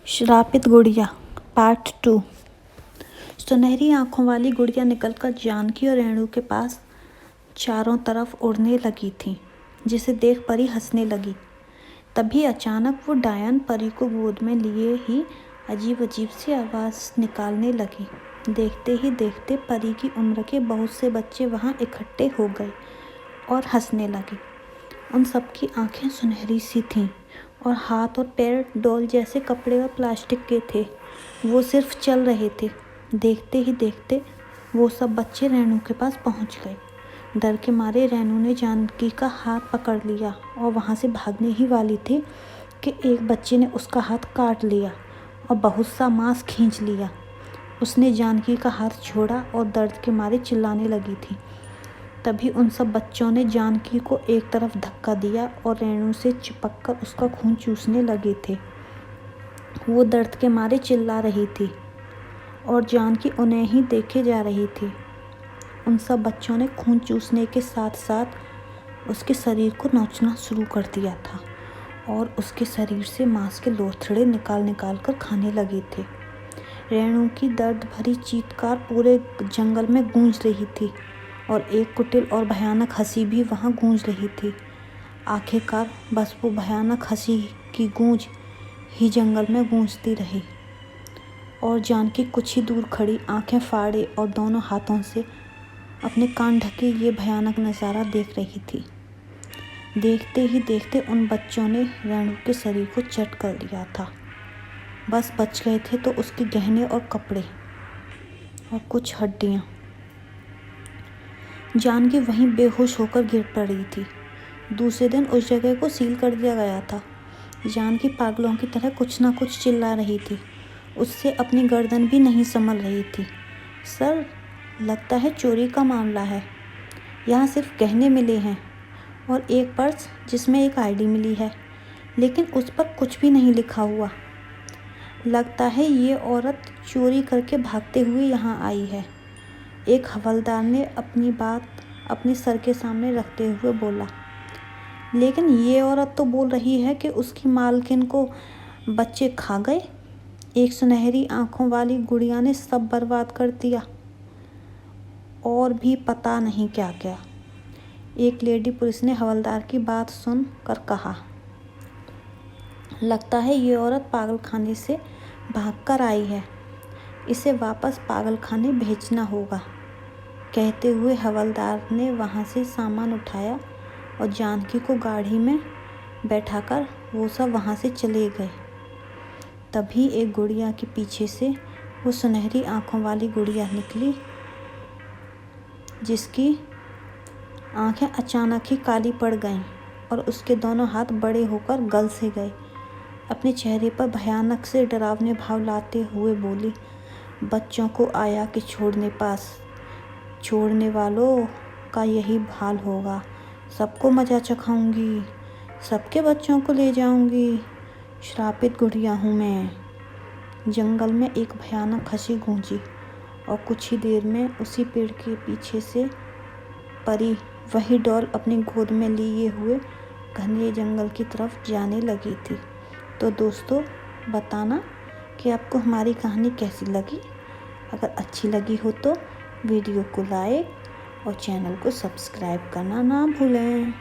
श्रापित गुड़िया पार्ट 2। सुनहरी आंखों वाली गुड़िया निकलकर जानकी और रेणु के पास चारों तरफ उड़ने लगी थी, जिसे देख परी हंसने लगी। तभी अचानक वो डायन परी को गोद में लिए ही अजीब अजीब सी आवाज़ निकालने लगी। देखते ही देखते परी की उम्र के बहुत से बच्चे वहाँ इकट्ठे हो गए और हंसने लगे। उन सबकी आंखें सुनहरी सी थीं और हाथ और पैर डॉल जैसे कपड़े और प्लास्टिक के थे। वो सिर्फ चल रहे थे। देखते ही देखते वो सब बच्चे रेणु के पास पहुंच गए। डर के मारे रेणु ने जानकी का हाथ पकड़ लिया और वहां से भागने ही वाली थी कि एक बच्चे ने उसका हाथ काट लिया और बहुत सा मांस खींच लिया। उसने जानकी का हाथ छोड़ा और दर्द के मारे चिल्लाने लगी थी। तभी उन सब बच्चों ने जानकी को एक तरफ धक्का दिया और रेणु से चिपककर उसका खून चूसने लगे थे। वो दर्द के मारे चिल्ला रही थी और जानकी उन्हें ही देखे जा रही थी। उन सब बच्चों ने खून चूसने के साथ साथ उसके शरीर को नोचना शुरू कर दिया था और उसके शरीर से मांस के लोथड़े निकाल कर खाने लगे थे। रेणु की दर्द भरी चीत्कार पूरे जंगल में गूंज रही थी और एक कुटिल और भयानक हंसी भी वहाँ गूंज रही थी। आखिरकार बस वो भयानक हंसी की गूंज ही जंगल में गूंजती रही और जानकी कुछ ही दूर खड़ी आंखें फाड़े और दोनों हाथों से अपने कान ढके ये भयानक नज़ारा देख रही थी। देखते ही देखते उन बच्चों ने रेणु के शरीर को चट कर लिया था। बस बच गए थे तो उसके गहने और कपड़े और कुछ हड्डियाँ। जानकी वहीं बेहोश होकर गिर पड़ी थी। दूसरे दिन उस जगह को सील कर दिया गया था। जानकी पागलों की तरह कुछ ना कुछ चिल्ला रही थी। उससे अपनी गर्दन भी नहीं संभल रही थी। सर, लगता है चोरी का मामला है। यहाँ सिर्फ गहने मिले हैं और एक पर्स जिसमें एक आईडी मिली है, लेकिन उस पर कुछ भी नहीं लिखा हुआ। लगता है ये औरत चोरी करके भागते हुए यहाँ आई है। एक हवलदार ने अपनी बात अपने सर के सामने रखते हुए बोला। लेकिन ये औरत तो बोल रही है कि उसकी मालकिन को बच्चे खा गए। एक सुनहरी आंखों वाली गुड़िया ने सब बर्बाद कर दिया और भी पता नहीं क्या क्या। एक लेडी पुलिस ने हवलदार की बात सुन कर कहा। लगता है ये औरत पागलखाने से भागकर आई है। इसे वापस पागलखाने भेजना होगा। कहते हुए हवलदार ने वहाँ से सामान उठाया और जानकी को गाड़ी में बैठाकर वो सब वहाँ से चले गए। तभी एक गुड़िया के पीछे से वो सुनहरी आंखों वाली गुड़िया निकली, जिसकी आंखें अचानक ही काली पड़ गईं और उसके दोनों हाथ बड़े होकर गल से गए। अपने चेहरे पर भयानक से डरावने भाव लाते हुए बोली, बच्चों को आया कि छोड़ने वालों का यही हाल होगा। सबको मजा चखाऊंगी, सबके बच्चों को ले जाऊंगी। श्रापित गुड़िया हूँ मैं। जंगल में एक भयानक हंसी गूंजी और कुछ ही देर में उसी पेड़ के पीछे से परी वही डॉल अपनी गोद में लिए हुए घने जंगल की तरफ जाने लगी थी। तो दोस्तों, बताना कि आपको हमारी कहानी कैसी लगी। अगर अच्छी लगी हो तो वीडियो को लाइक और चैनल को सब्सक्राइब करना ना भूलें।